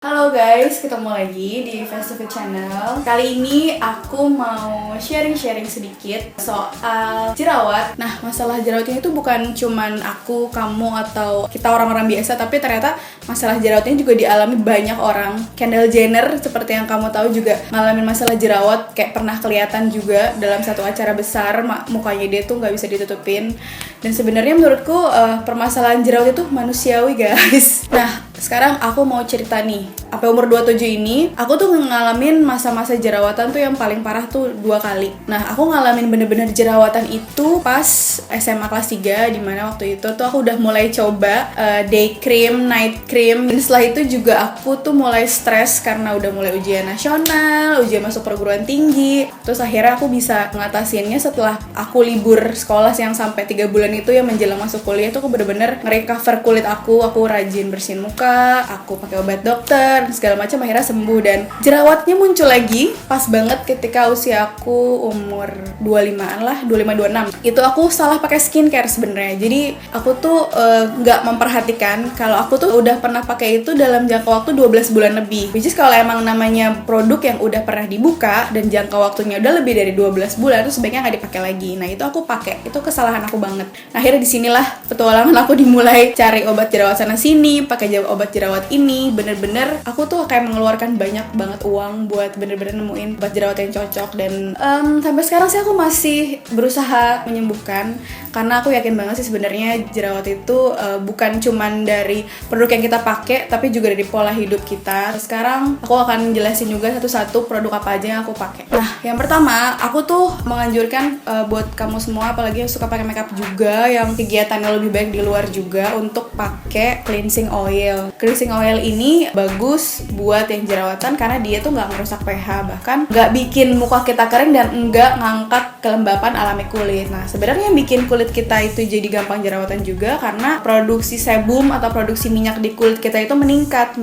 Halo guys, ketemu lagi di Face to Fit Channel. Kali ini aku mau sharing-sharing sedikit soal jerawat. Nah, masalah jerawat ini tuh bukan cuman aku, kamu, atau kita orang-orang biasa, tapi ternyata masalah jerawat ini juga dialami banyak orang. Kendall Jenner seperti yang kamu tahu juga ngalamin masalah jerawat, kayak pernah kelihatan juga dalam satu acara besar, mukanya dia tuh nggak bisa ditutupin. Dan sebenarnya menurutku permasalahan jerawat itu manusiawi guys. Nah, sekarang aku mau cerita nih. Sampai umur 27 ini, aku tuh ngalamin masa-masa jerawatan tuh yang paling parah tuh 2 kali. Nah, aku ngalamin bener-bener jerawatan itu pas SMA kelas 3, dimana waktu itu tuh aku udah mulai coba day cream, night cream. Dan setelah itu juga aku tuh mulai stres karena udah mulai ujian nasional, ujian masuk perguruan tinggi. Terus akhirnya aku bisa ngatasinnya setelah aku libur sekolah yang sampai 3 bulan itu yang menjelang masuk kuliah tuh aku bener-bener nge-recover kulit aku rajin bersihin muka, aku pakai obat dokter, segala macam, akhirnya sembuh. Dan jerawatnya muncul lagi pas banget ketika usia aku umur 25-an lah, 25-26. Itu aku salah pakai skincare sebenarnya. Jadi aku tuh nggak memperhatikan kalau aku tuh udah pernah pakai itu dalam jangka waktu 12 bulan lebih. Which is kalau emang namanya produk yang udah pernah dibuka dan jangka waktunya udah lebih dari 12 bulan, itu sebaiknya nggak dipakai lagi. Nah, itu aku pakai. Itu kesalahan aku banget. Nah, akhirnya disinilah petualangan aku dimulai, cari obat jerawat sana sini, pakai obat jerawat ini. Bener-bener aku tuh kayak mengeluarkan banyak banget uang buat bener-bener nemuin obat jerawat yang cocok. Dan sampai sekarang sih aku masih berusaha menyembuhkan, karena aku yakin banget sih sebenarnya jerawat itu bukan cuman dari produk yang kita pakai, tapi juga dari pola hidup kita. Sekarang aku akan jelasin juga satu-satu produk apa aja yang aku pakai. Nah, yang pertama, aku tuh menganjurkan buat kamu semua, apalagi yang suka pakai makeup juga, yang kegiatannya lebih baik di luar juga, untuk pakai cleansing oil. Cleansing oil ini bagus buat yang jerawatan karena dia tuh nggak merusak pH, bahkan nggak bikin muka kita kering dan nggak ngangkat kelembapan alami kulit. Nah, sebenarnya yang bikin kulit kita itu jadi gampang jerawatan juga karena produksi sebum atau produksi minyak di kulit kita itu meningkat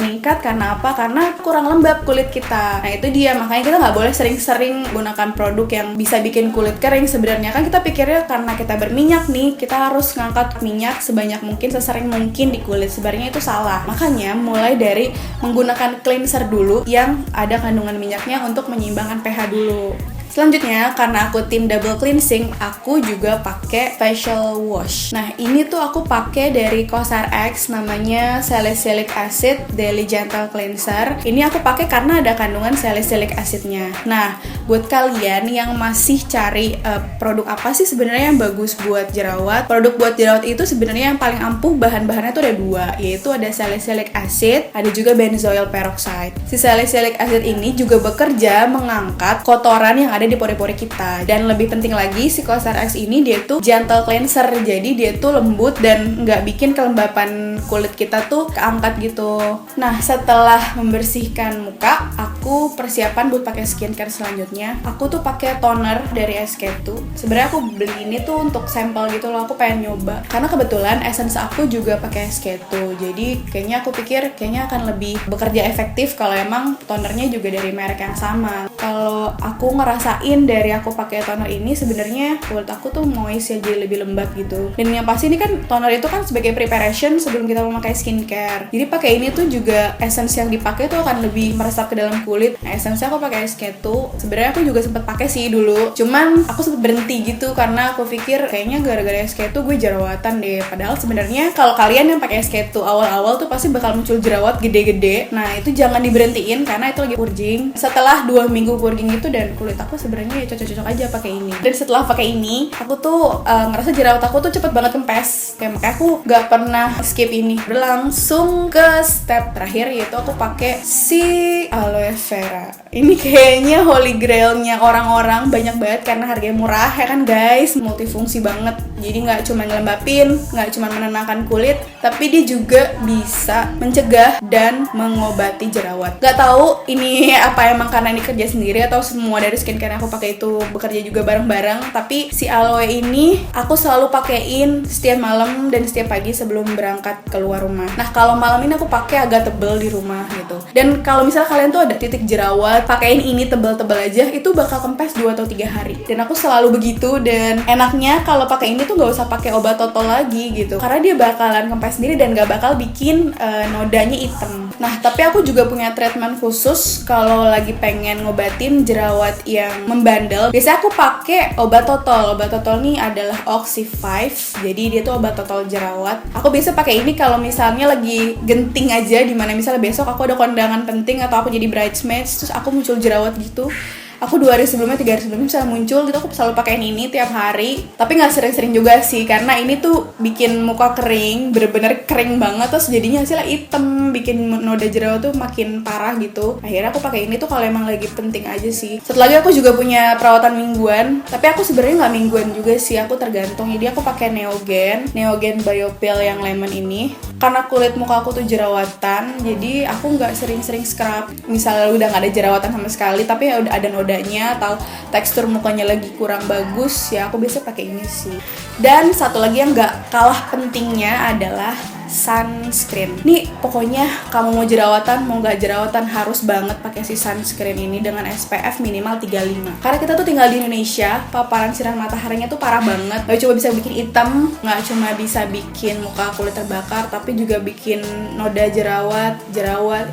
karena apa? Karena kurang lembab kulit kita. Nah, itu dia, makanya kita nggak boleh sering-sering gunakan produk yang bisa bikin kulit kering. Sebenarnya kan kita pikirnya karena kita berminyak nih, kita harus ngangkat minyak sebanyak mungkin, sesering mungkin di kulit. Sebenarnya itu salah. Makanya mulai dari menggunakan cleanser dulu yang ada kandungan minyaknya untuk menyeimbangkan pH dulu. Selanjutnya, karena aku tim double cleansing, aku juga pakai facial wash. Nah, ini tuh aku pakai dari Cosrx, namanya Salicylic Acid Daily Gentle Cleanser. Ini aku pakai karena ada kandungan salicylic acidnya. Nah, buat kalian yang masih cari produk apa sih sebenarnya yang bagus buat jerawat, produk buat jerawat itu sebenarnya yang paling ampuh bahan-bahannya tuh ada 2, yaitu ada salicylic acid, ada juga benzoyl peroxide. Si salicylic acid ini juga bekerja mengangkat kotoran yang ada di pori-pori kita. Dan lebih penting lagi, si Cosrx ini dia tuh gentle cleanser, jadi dia tuh lembut dan nggak bikin kelembapan kulit kita tuh keangkat gitu. Nah, setelah membersihkan muka, aku persiapan buat pakai skincare selanjutnya. Aku tuh pakai toner dari SK2. Sebenarnya aku beli ini tuh untuk sampel gitu loh, aku pengen nyoba. Karena kebetulan essence aku juga pakai SK2. Jadi kayaknya aku pikir kayaknya akan lebih bekerja efektif kalau emang tonernya juga dari merek yang sama. Kalau aku ngerasain dari aku pakai toner ini, sebenarnya kulit aku tuh moist ya, jadi lebih lembab gitu. Dan yang pasti ini kan toner itu kan sebagai preparation sebelum kita memakai skincare. Jadi pakai ini tuh juga essence yang dipakai tuh akan lebih meresap ke dalam kulit. Nah, essence aku pakai SK2. Sebenarnya aku juga sempat pakai sih dulu. Cuman aku sempat berhenti gitu karena aku pikir kayaknya gara-gara SK2 gue jerawatan deh. Padahal sebenarnya kalau kalian yang pakai SK2 awal-awal tuh pasti bakal muncul jerawat gede-gede. Nah, itu jangan diberhentiin karena itu lagi purging. Setelah 2 minggu purging itu, dan kulit aku sebenarnya ya cocok-cocok aja pakai ini. Dan setelah pakai ini, aku tuh ngerasa jerawat aku tuh cepet banget kempes. Kayak makanya aku gak pernah skip ini. Berlangsung ke step terakhir, yaitu aku pakai si aloe vera. Ini kayaknya holy grailnya orang-orang, banyak banget karena harganya murah ya kan guys. Multifungsi banget. Jadi nggak cuma ngelembapin, nggak cuma menenangkan kulit, tapi dia juga bisa mencegah dan mengobati jerawat. Gak tahu ini apa emang karena ini kerja sendiri atau semua dari skincare yang aku pakai itu bekerja juga bareng-bareng. Tapi si aloe ini aku selalu pakein setiap malam dan setiap pagi sebelum berangkat keluar rumah. Nah, kalau malam ini aku pakai agak tebel di rumah gitu. Dan kalau misalnya kalian tuh ada titik jerawat, pakein ini tebel-tebel aja, itu bakal kempes 2 atau 3 hari. Dan aku selalu begitu. Dan enaknya kalau pakai ini tuh gak usah pakai obat totol lagi gitu, karena dia bakalan kempes sendiri dan gak bakal bikin nodanya hitam. Nah, tapi aku juga punya treatment khusus kalau lagi pengen ngobatin jerawat yang membandel. Biasanya aku pakai obat totol. Obat totol nih adalah Oxy 5. Jadi dia tuh obat totol jerawat. Aku biasa pakai ini kalau misalnya lagi genting aja, dimana misalnya besok aku ada kondangan penting atau aku jadi bridesmaids terus aku muncul jerawat gitu. Aku 2 hari sebelumnya, 3 hari sebelumnya misalnya muncul gitu, aku selalu pakein ini tiap hari. Tapi nggak sering-sering juga sih, karena ini tuh bikin muka kering, bener-bener kering banget. Terus jadinya hasilnya hitam, bikin noda jerawat tuh makin parah gitu. Akhirnya aku pakai ini tuh kalau emang lagi penting aja sih. Satu lagi aku juga punya perawatan mingguan, tapi aku sebenarnya nggak mingguan juga sih, aku tergantung. Jadi aku pakai Neogen Biopil yang lemon ini. Karena kulit muka aku tuh jerawatan, jadi aku nggak sering-sering scrub. Misalnya udah nggak ada jerawatan sama sekali, tapi ya udah ada nodanya atau tekstur mukanya lagi kurang bagus, ya aku biasa pakai ini sih. Dan satu lagi yang nggak kalah pentingnya adalah sunscreen. Nih pokoknya kamu mau jerawatan mau nggak jerawatan harus banget pakai si sunscreen ini dengan SPF minimal 35. Karena kita tuh tinggal di Indonesia, paparan sinar mataharinya tuh parah banget. Gak cuma bisa bikin hitam, nggak cuma bisa bikin muka kulit terbakar, tapi juga bikin noda jerawat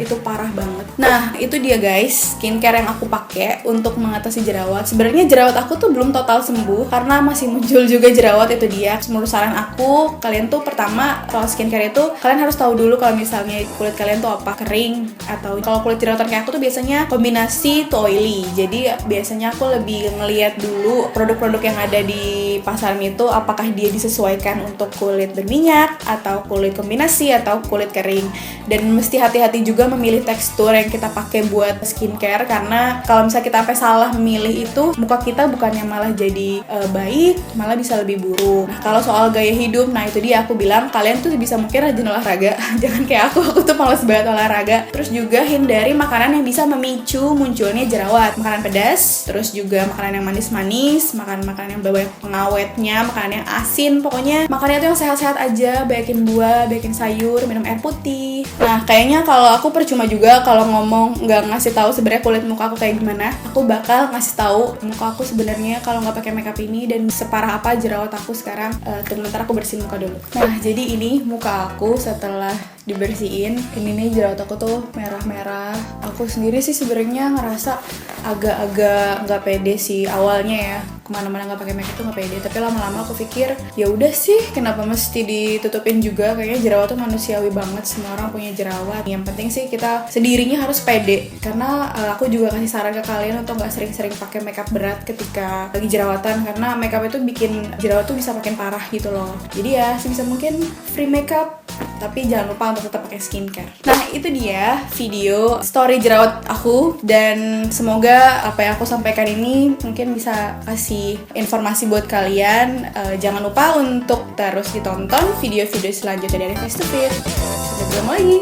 itu parah banget. Nah itu dia guys, skincare yang aku pakai untuk mengatasi jerawat. Sebenarnya jerawat aku tuh belum total sembuh karena masih muncul juga jerawat. Itu dia. Menurut saran aku, kalian tuh pertama soal skincare itu kalian harus tahu dulu kalau misalnya kulit kalian tuh apa, kering atau kalau kulit jerawatan kayak aku tuh biasanya kombinasi to oily. Jadi biasanya aku lebih ngeliat dulu produk-produk yang ada di pasaran itu apakah dia disesuaikan untuk kulit berminyak atau kulit kombinasi atau kulit kering. Dan mesti hati-hati juga memilih tekstur yang kita pakai buat skincare, karena kalau misalnya kita sampai salah memilih itu, muka kita bukannya malah jadi baik, malah bisa lebih buruk. Nah kalau soal gaya hidup, nah itu dia aku bilang kalian tuh bisa mungkin rajin olahraga. Jangan kayak aku tuh malas banget olahraga. Terus juga hindari makanan yang bisa memicu munculnya jerawat. Makanan pedas, terus juga makanan yang manis-manis, makanan yang banyak pengawetnya, makanan yang asin. Pokoknya makannya tuh yang sehat-sehat aja, banyakin buah, banyakin sayur, minum air putih. Nah, kayaknya kalau aku percuma juga kalau ngomong nggak ngasih tahu sebenarnya kulit muka aku kayak gimana. Aku bakal ngasih tahu muka aku sebenarnya kalau nggak pakai makeup ini dan separah apa jerawat aku sekarang. Tunggu bentar aku bersihin muka dulu. Nah, jadi ini muka aku setelah dibersihin. Ini nih jerawat aku tuh merah-merah. Aku sendiri sih sebenarnya ngerasa agak-agak nggak pede sih awalnya ya. Kemana-mana nggak pakai makeup tuh nggak pede. Tapi lama-lama aku pikir ya udah sih, kenapa mesti ditutupin juga? Kayaknya jerawat tuh manusiawi banget. Semua orang punya jerawat. Yang penting sih kita sendirinya harus pede. Karena aku juga kasih saran ke kalian untuk nggak sering-sering pakai makeup berat ketika lagi jerawatan. Karena makeup itu bikin jerawat tuh bisa makin parah gitu loh. Jadi ya sebisa mungkin free makeup, tapi jangan lupa untuk tetap pakai skincare. Nah itu dia video story jerawat aku, dan semoga apa yang aku sampaikan ini mungkin bisa kasih informasi buat kalian. Jangan lupa untuk terus ditonton video-video selanjutnya dari Face to Fit. Sampai ketemu lagi.